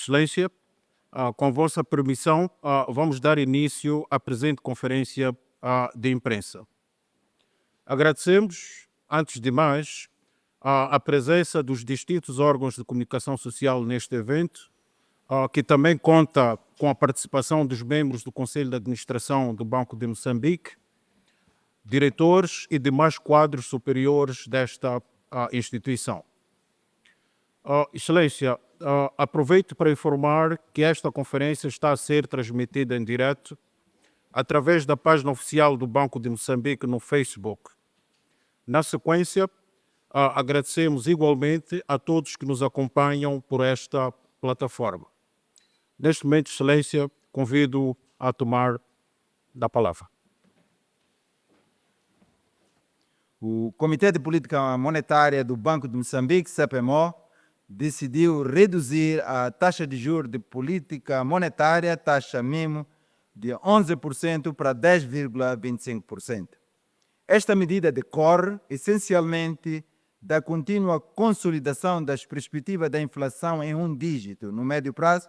Excelência, com vossa permissão, vamos dar início à presente conferência de imprensa. Agradecemos, antes de mais, a presença dos distintos órgãos de comunicação social neste evento, que também conta com a participação dos membros do Conselho de Administração do Banco de Moçambique, diretores e demais quadros superiores desta instituição. Excelência, aproveito para informar que esta conferência está a ser transmitida em direto através da página oficial do Banco de Moçambique no Facebook. Na sequência, agradecemos igualmente a todos que nos acompanham por esta plataforma. Neste momento, Excelência, convido a tomar da palavra. O Comitê de Política Monetária do Banco de Moçambique, CPMO, decidiu reduzir a taxa de juros de política monetária, taxa mínima, de 11% para 10,25%. Esta medida decorre, essencialmente, da contínua consolidação das perspectivas da inflação em um dígito no médio prazo,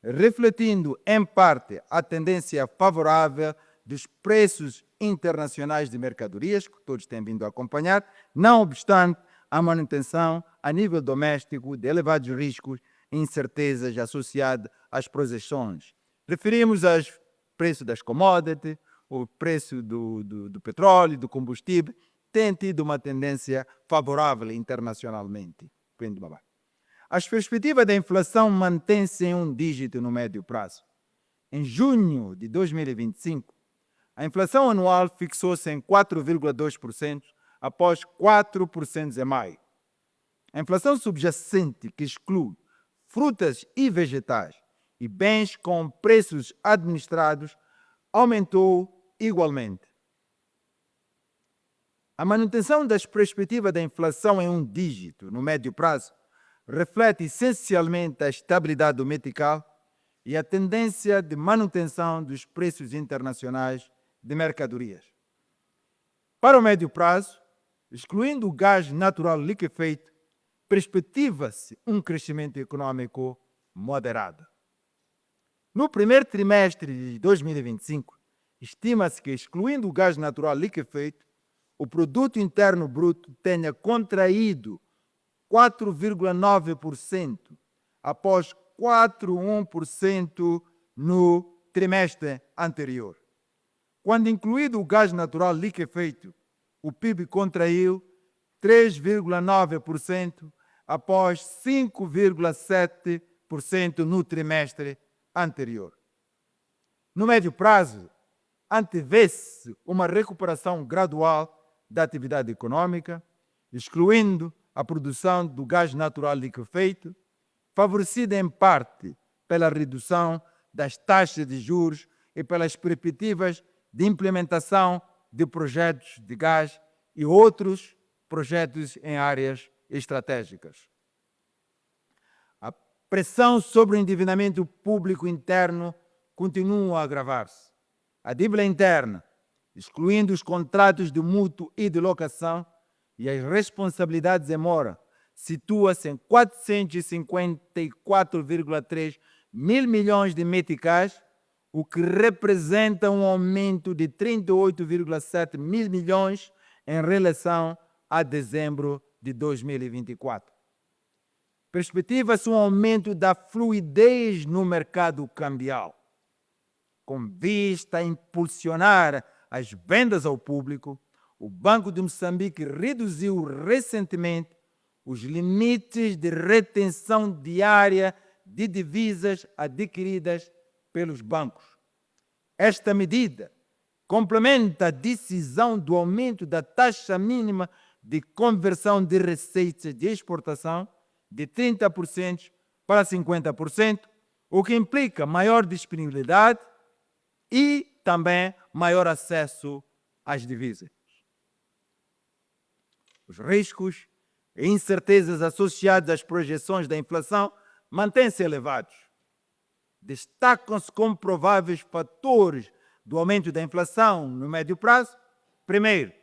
refletindo, em parte, a tendência favorável dos preços internacionais de mercadorias, que todos têm vindo a acompanhar, não obstante a manutenção a nível doméstico de elevados riscos e incertezas associadas às projeções. Referimos aos preços das commodities, o preço do petróleo, do combustível, tem tido uma tendência favorável internacionalmente. As perspectivas da inflação mantêm-se em um dígito no médio prazo. Em junho de 2025, a inflação anual fixou-se em 4,2%, após 4% em maio. A inflação subjacente, que exclui frutas e vegetais e bens com preços administrados, aumentou igualmente. A manutenção das perspectivas da inflação em um dígito no médio prazo reflete essencialmente a estabilidade do metical e a tendência de manutenção dos preços internacionais de mercadorias. Para o médio prazo, excluindo o gás natural liquefeito, perspectiva-se um crescimento econômico moderado. No primeiro trimestre de 2025, estima-se que, excluindo o gás natural liquefeito, o produto interno bruto tenha contraído 4,9%, após 4,1% no trimestre anterior. Quando incluído o gás natural liquefeito, o PIB contraiu 3,9%, após 5,7% no trimestre anterior. No médio prazo, antevê-se uma recuperação gradual da atividade econômica, excluindo a produção do gás natural liquefeito, favorecida em parte pela redução das taxas de juros e pelas perspectivas de implementação de projetos de gás e outros projetos em áreas estratégicas. A pressão sobre o endividamento público interno continua a agravar-se. A dívida interna, excluindo os contratos de mútuo e de locação e as responsabilidades em mora, situa-se em 454,3 mil milhões de meticais, o que representa um aumento de 38,7 mil milhões em relação a dezembro de 2024. Perspectiva-se um aumento da fluidez no mercado cambial, com vista a impulsionar as vendas ao público. O Banco de Moçambique reduziu recentemente os limites de retenção diária de divisas adquiridas pelos bancos. Esta medida complementa a decisão do aumento da taxa mínima de conversão de receitas de exportação de 30% para 50%, o que implica maior disponibilidade e também maior acesso às divisas. Os riscos e incertezas associados às projeções da inflação mantêm-se elevados. Destacam-se como prováveis fatores do aumento da inflação no médio prazo, primeiro,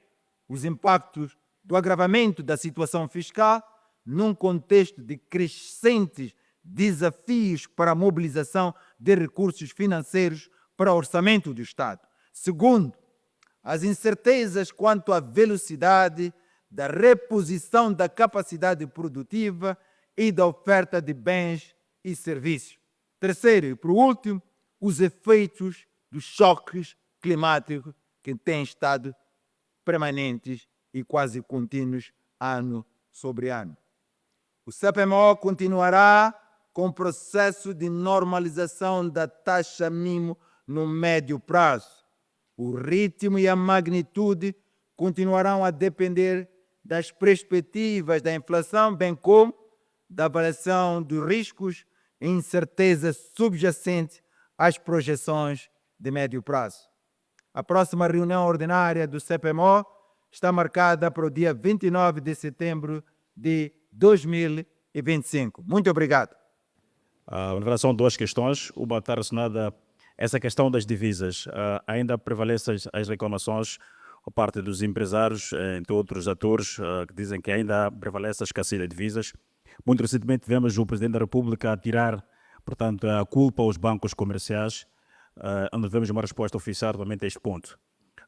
os impactos do agravamento da situação fiscal num contexto de crescentes desafios para a mobilização de recursos financeiros para o orçamento do Estado. Segundo, as incertezas quanto à velocidade da reposição da capacidade produtiva e da oferta de bens e serviços. Terceiro e por último, os efeitos dos choques climáticos que têm estado permanentes e quase contínuos ano sobre ano. O CPMO continuará com o processo de normalização da taxa mínima no médio prazo. O ritmo e a magnitude continuarão a depender das perspectivas da inflação, bem como da avaliação dos riscos e incertezas subjacentes às projeções de médio prazo. A próxima reunião ordinária do CPMO está marcada para o dia 29 de setembro de 2025. Muito obrigado. Em relação a duas questões, uma está relacionada a essa questão das divisas. Ainda prevalecem as reclamações por parte dos empresários, entre outros atores, que dizem que ainda prevalece a escassez de divisas. Muito recentemente vemos o Presidente da República tirar, portanto, a culpa aos bancos comerciais, onde vemos uma resposta oficial realmente a este ponto.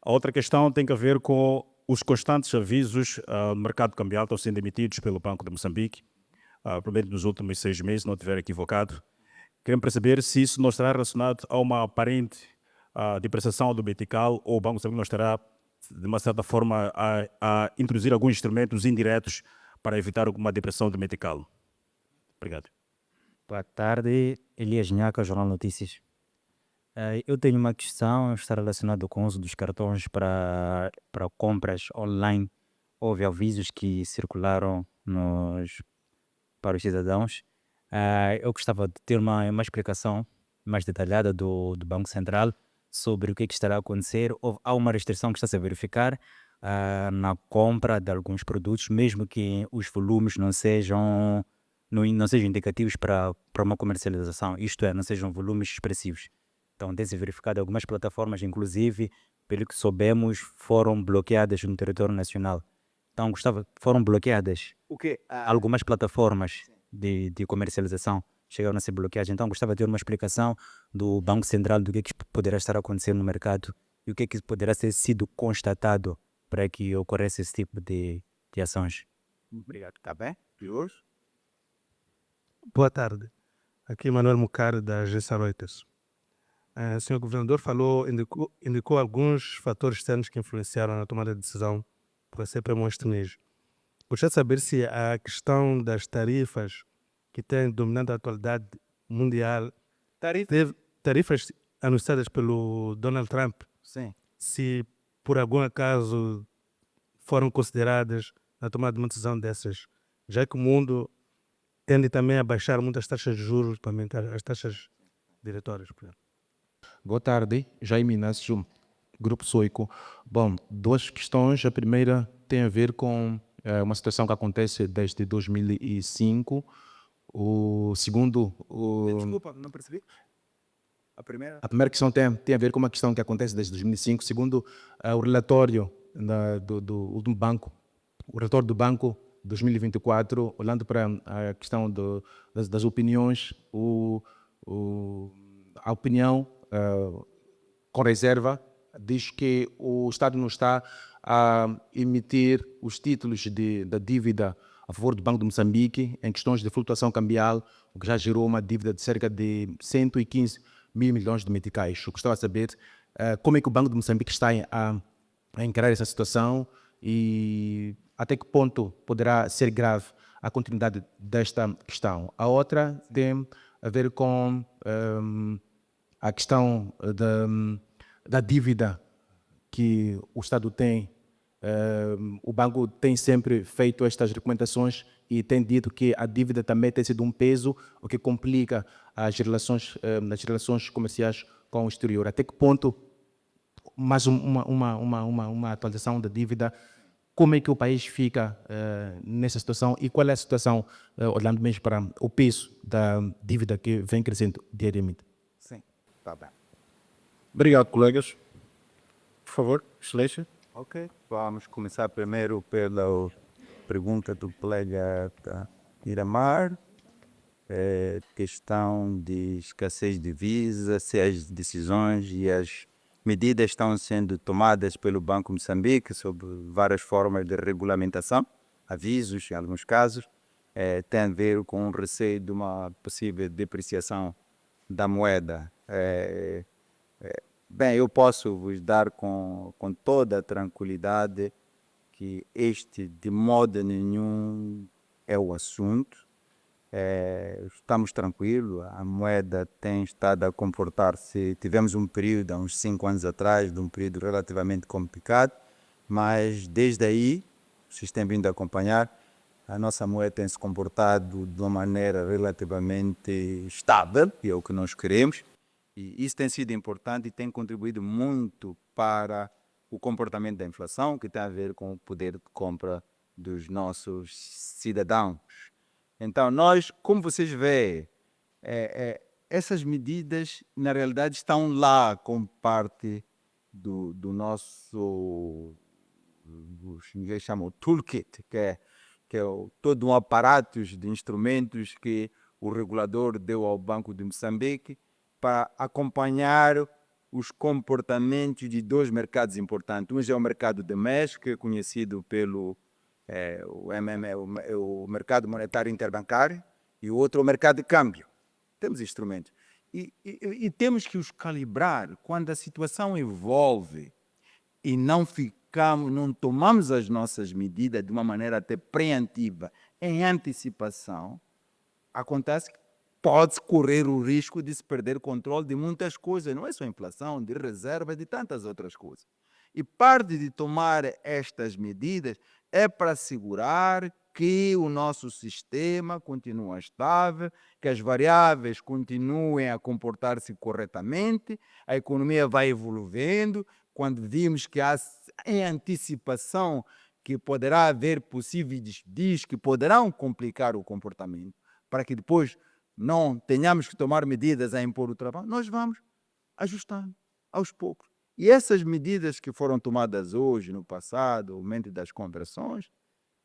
A outra questão tem a ver com os constantes avisos no mercado cambial estão sendo emitidos pelo Banco de Moçambique, provavelmente nos últimos 6 meses, se não estiver equivocado. Queremos perceber se isso não estará relacionado a uma aparente depreciação do metical ou o Banco de Moçambique não estará, de uma certa forma, a introduzir alguns instrumentos indiretos para evitar alguma depressão do metical. Obrigado. Boa tarde, Elias Nhaca, Jornal Notícias. Eu tenho uma questão, está relacionada com o uso dos cartões para compras online. Houve avisos que circularam para os cidadãos. Eu gostava de ter uma explicação mais detalhada do Banco Central sobre o que estará a acontecer. Há uma restrição que está-se a verificar na compra de alguns produtos, mesmo que os volumes não sejam indicativos para uma comercialização, isto é, não sejam volumes expressivos. Então, tem-se verificado algumas plataformas, inclusive, pelo que soubemos, foram bloqueadas no território nacional. Então, foram bloqueadas O quê? algumas plataformas de comercialização, chegaram a ser bloqueadas. Então, gostava de ter uma explicação do Banco Central do que poderá estar acontecendo no mercado e o que poderá ter sido constatado para que ocorresse esse tipo de ações. Obrigado. Está bem? Piores? Boa tarde. Aqui Manuel Mucari, da agência Reuters. O senhor governador indicou alguns fatores externos que influenciaram na tomada de decisão por a CPMO este mês. Gostaria de saber se a questão das tarifas que tem dominado a atualidade mundial, tarifas anunciadas pelo Donald Trump, Sim. se por algum acaso foram consideradas na tomada de uma decisão dessas, já que o mundo tende também a baixar muitas taxas de juros para aumentar as taxas diretórias. Por exemplo. Boa tarde, Jaime Inácio, Grupo Soico. Bom, duas questões. A primeira tem a ver com uma situação que acontece desde 2005. O segundo... Desculpa, não percebi. A primeira questão tem a ver com uma questão que acontece desde 2005. Segundo o relatório do último banco, o relatório do banco 2024, olhando para a questão das opiniões, a opinião com reserva diz que o Estado não está a emitir os títulos da dívida a favor do Banco de Moçambique em questões de flutuação cambial, o que já gerou uma dívida de cerca de 115 mil milhões de meticais. Eu gostava de saber como é que o Banco de Moçambique está a encarar essa situação e até que ponto poderá ser grave a continuidade desta questão. A outra tem a ver com a questão da dívida que o Estado tem. O banco tem sempre feito estas recomendações e tem dito que a dívida também tem sido um peso, o que complica as relações comerciais com o exterior. Até que ponto, mais uma atualização da dívida, como é que o país fica nessa situação e qual é a situação, olhando mesmo para o peso da dívida que vem crescendo diariamente? Sim, está bem. Obrigado, colegas. Por favor, Excelência. Ok, vamos começar primeiro pela pergunta do colega Iramar. questão de escassez de divisa, se as decisões e as medidas estão sendo tomadas pelo Banco Moçambique sobre várias formas de regulamentação, avisos em alguns casos, tem a ver com o receio de uma possível depreciação da moeda. Bem, eu posso vos dar com toda a tranquilidade que este de modo nenhum é o assunto. Estamos tranquilos, a moeda tem estado a comportar-se. Tivemos um período, há uns 5 anos atrás, de um período relativamente complicado, mas desde aí, vocês têm vindo a acompanhar, a nossa moeda tem se comportado de uma maneira relativamente estável, que é o que nós queremos, e isso tem sido importante e tem contribuído muito para o comportamento da inflação, que tem a ver com o poder de compra dos nossos cidadãos. Então, nós, como vocês veem, essas medidas, na realidade, estão lá como parte do nosso, os ingleses chamam toolkit, que é todo um aparato de instrumentos que o regulador deu ao Banco de Moçambique para acompanhar os comportamentos de 2 mercados importantes. Um é o mercado de MES, que é conhecido pelo o mercado monetário interbancário, e o outro é o mercado de câmbio. Temos instrumentos. E temos que os calibrar quando a situação evolve e não tomamos as nossas medidas de uma maneira até preventiva, em antecipação, acontece que pode correr o risco de se perder o controle de muitas coisas, não é só inflação, de reserva, de tantas outras coisas. E parte de tomar estas medidas é para assegurar que o nosso sistema continua estável, que as variáveis continuem a comportar-se corretamente, a economia vai evoluindo. Quando vimos que há em antecipação que poderá haver possíveis desvios que poderão complicar o comportamento, para que depois não tenhamos que tomar medidas a impor o trabalho, nós vamos ajustando aos poucos. E essas medidas que foram tomadas hoje, no passado, o aumento das conversões,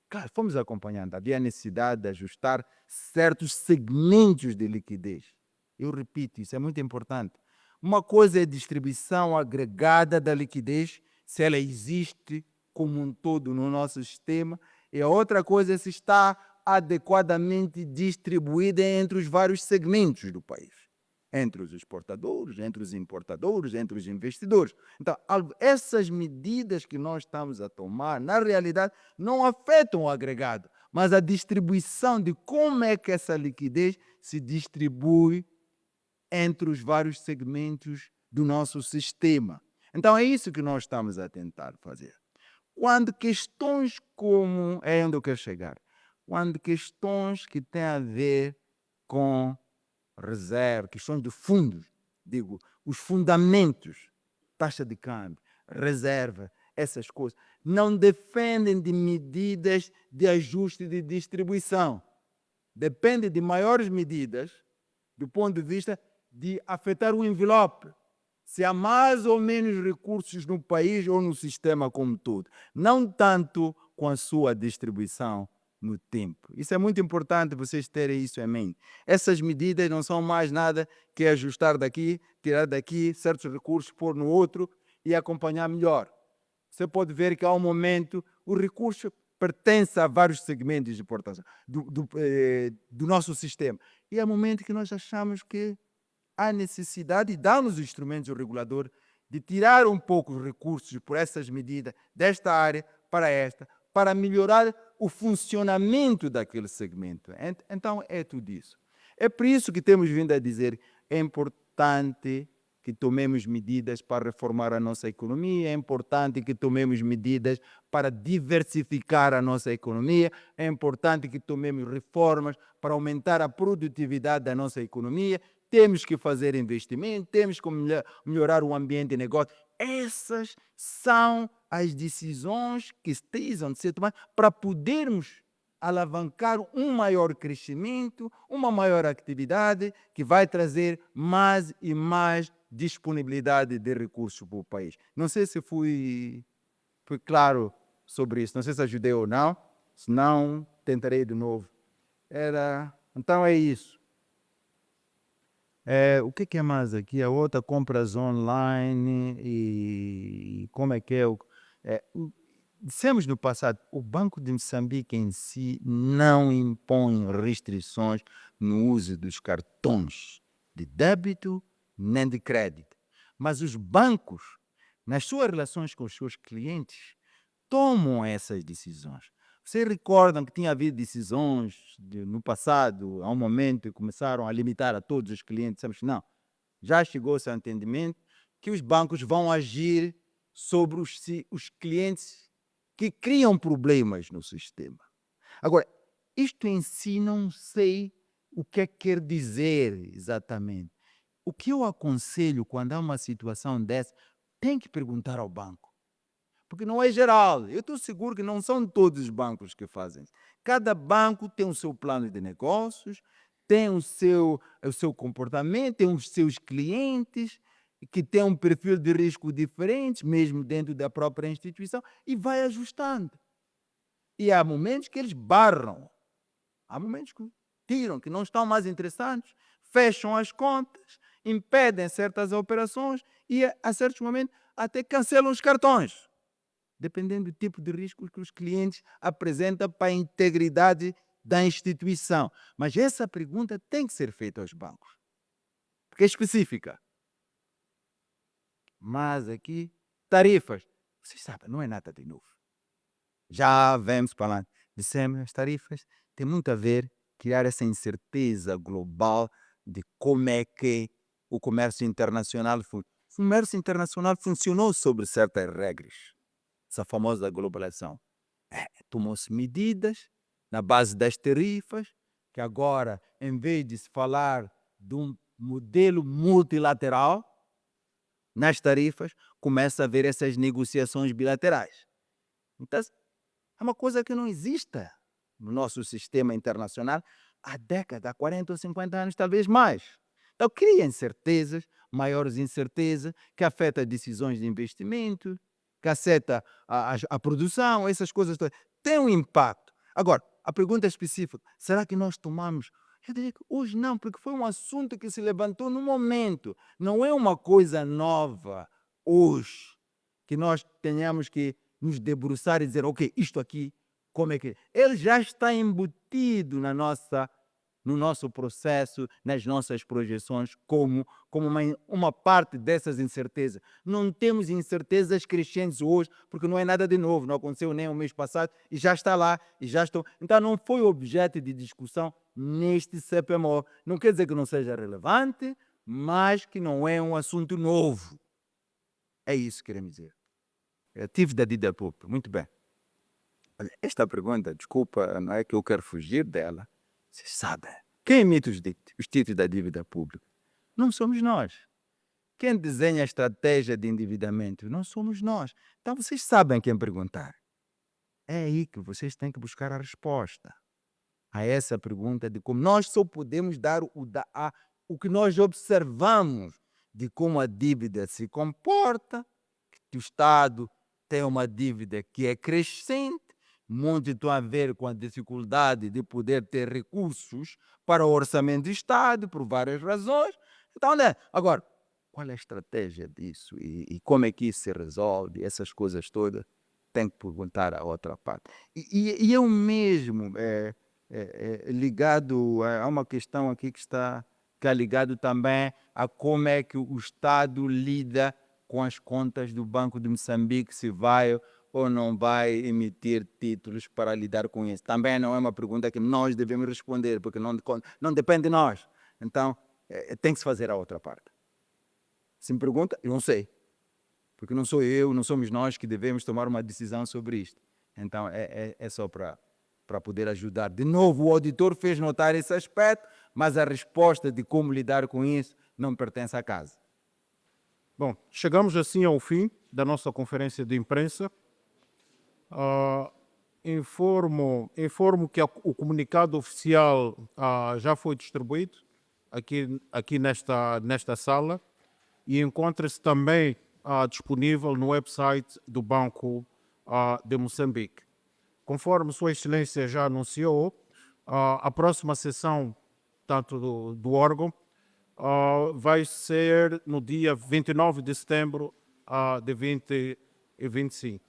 claro, fomos acompanhando. Havia necessidade de ajustar certos segmentos de liquidez. Eu repito, isso é muito importante. Uma coisa é a distribuição agregada da liquidez, se ela existe como um todo no nosso sistema, e a outra coisa é se está adequadamente distribuída entre os vários segmentos do país, entre os exportadores, entre os importadores, entre os investidores. Então, essas medidas que nós estamos a tomar, na realidade, não afetam o agregado, mas a distribuição de como é que essa liquidez se distribui entre os vários segmentos do nosso sistema. Então, é isso que nós estamos a tentar fazer. Quando questões como... É onde eu quero chegar. Quando questões que têm a ver com reserva, questões de fundos, digo, os fundamentos, taxa de câmbio, reserva, essas coisas, não dependem de medidas de ajuste de distribuição. Depende de maiores medidas do ponto de vista de afetar o envelope. Se há mais ou menos recursos no país ou no sistema como todo. Não tanto com a sua distribuição no tempo. Isso é muito importante vocês terem isso em mente. Essas medidas não são mais nada que ajustar daqui, tirar daqui certos recursos, pôr no outro e acompanhar melhor. Você pode ver que há um momento o recurso pertence a vários segmentos de importação do nosso sistema. E há um momento que nós achamos que há necessidade, e dá-nos os instrumentos do regulador, de tirar um pouco os recursos por essas medidas desta área para esta, para melhorar o funcionamento daquele segmento. Então, é tudo isso. É por isso que temos vindo a dizer que é importante que tomemos medidas para reformar a nossa economia, é importante que tomemos medidas para diversificar a nossa economia, é importante que tomemos reformas para aumentar a produtividade da nossa economia, temos que fazer investimento, temos que melhorar o ambiente de negócio. Essas são as decisões que precisam de ser tomadas para podermos alavancar um maior crescimento, uma maior atividade que vai trazer mais e mais disponibilidade de recursos para o país. Não sei se fui claro sobre isso, não sei se ajudei ou não, se não, tentarei de novo. Então é isso. O que é mais aqui? A outra, compras online e como é que é? Dissemos no passado, o Banco de Moçambique em si não impõe restrições no uso dos cartões de débito nem de crédito. Mas os bancos, nas suas relações com os seus clientes, tomam essas decisões. Vocês recordam que tinha havido decisões no passado, há um momento, que começaram a limitar a todos os clientes? Dissemos, não, já chegou-se ao entendimento que os bancos vão agir sobre os clientes que criam problemas no sistema. Agora, isto em si não sei o que é que quer dizer exatamente. O que eu aconselho quando há uma situação dessa, tem que perguntar ao banco. Porque não é geral. Eu estou seguro que não são todos os bancos que fazem isso. Cada banco tem o seu plano de negócios, tem o seu comportamento, tem os seus clientes, que têm um perfil de risco diferente, mesmo dentro da própria instituição, e vai ajustando. E há momentos que eles barram, há momentos que tiram, que não estão mais interessados, fecham as contas, impedem certas operações e, a certos momentos, até cancelam os cartões, dependendo do tipo de risco que os clientes apresentam para a integridade da instituição. Mas essa pergunta tem que ser feita aos bancos, porque é específica. Mas aqui, tarifas, vocês sabem, não é nada de novo. Já vemos falando, dissemos, as tarifas têm muito a ver criar essa incerteza global de como é que o comércio internacional funciona. O comércio internacional funcionou sobre certas regras, essa famosa globalização. Tomou-se medidas na base das tarifas, que agora, em vez de se falar de um modelo multilateral, nas tarifas, começa a haver essas negociações bilaterais. Então, é uma coisa que não existe no nosso sistema internacional há décadas, há 40 ou 50 anos, talvez mais. Então, cria incertezas, maiores incertezas, que afetam decisões de investimento, que afeta a produção, essas coisas todas. Tem um impacto. Agora, a pergunta é específica, será que nós tomamos? Eu diria que hoje não, porque foi um assunto que se levantou no momento. Não é uma coisa nova hoje, que nós tenhamos que nos debruçar e dizer, ok, isto aqui, como é que... Ele já está embutido no nosso processo, nas nossas projeções, como uma parte dessas incertezas. Não temos incertezas crescentes hoje, porque não é nada de novo, não aconteceu nem o mês passado, e já está lá, e já estou... Então não foi objeto de discussão neste CPMO. Não quer dizer que não seja relevante, mas que não é um assunto novo. É isso que queremos dizer. Atividade da dívida pública. Muito bem. Olha, esta pergunta, desculpa, não é que eu quero fugir dela. Vocês sabem. Quem emite os títulos da dívida pública? Não somos nós. Quem desenha a estratégia de endividamento? Não somos nós. Então vocês sabem quem perguntar. É aí que vocês têm que buscar a resposta a essa pergunta de como nós só podemos dar o que nós observamos de como a dívida se comporta, que o Estado tem uma dívida que é crescente, muito tem a ver com a dificuldade de poder ter recursos para o orçamento do Estado, por várias razões. Então, né? Agora, qual é a estratégia disso e como é que isso se resolve? Essas coisas todas, tem que perguntar à outra parte. E eu mesmo, ligado a uma questão aqui que é ligado também a como é que o Estado lida com as contas do Banco de Moçambique, se vai ou não vai emitir títulos para lidar com isso. Também não é uma pergunta que nós devemos responder, porque não depende de nós. Então, tem que se fazer a outra parte. Se me pergunta, eu não sei. Porque não sou eu, não somos nós que devemos tomar uma decisão sobre isto. Então, é só para poder ajudar. De novo, o auditor fez notar esse aspecto, mas a resposta de como lidar com isso não pertence à casa. Bom, chegamos assim ao fim da nossa conferência de imprensa. Informo que o comunicado oficial já foi distribuído aqui nesta sala e encontra-se também disponível no website do Banco de Moçambique. Conforme Sua Excelência já anunciou, a próxima sessão, tanto do órgão, vai ser no dia 29 de setembro de 2025.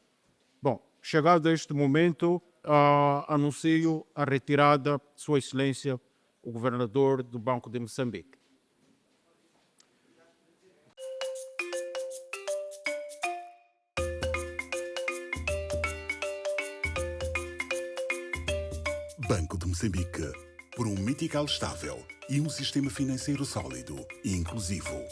Bom, chegado a este momento, anuncio a retirada de Sua Excelência, o Governador do Banco de Moçambique. Banco de Moçambique, por um Mitical estável e um sistema financeiro sólido e inclusivo.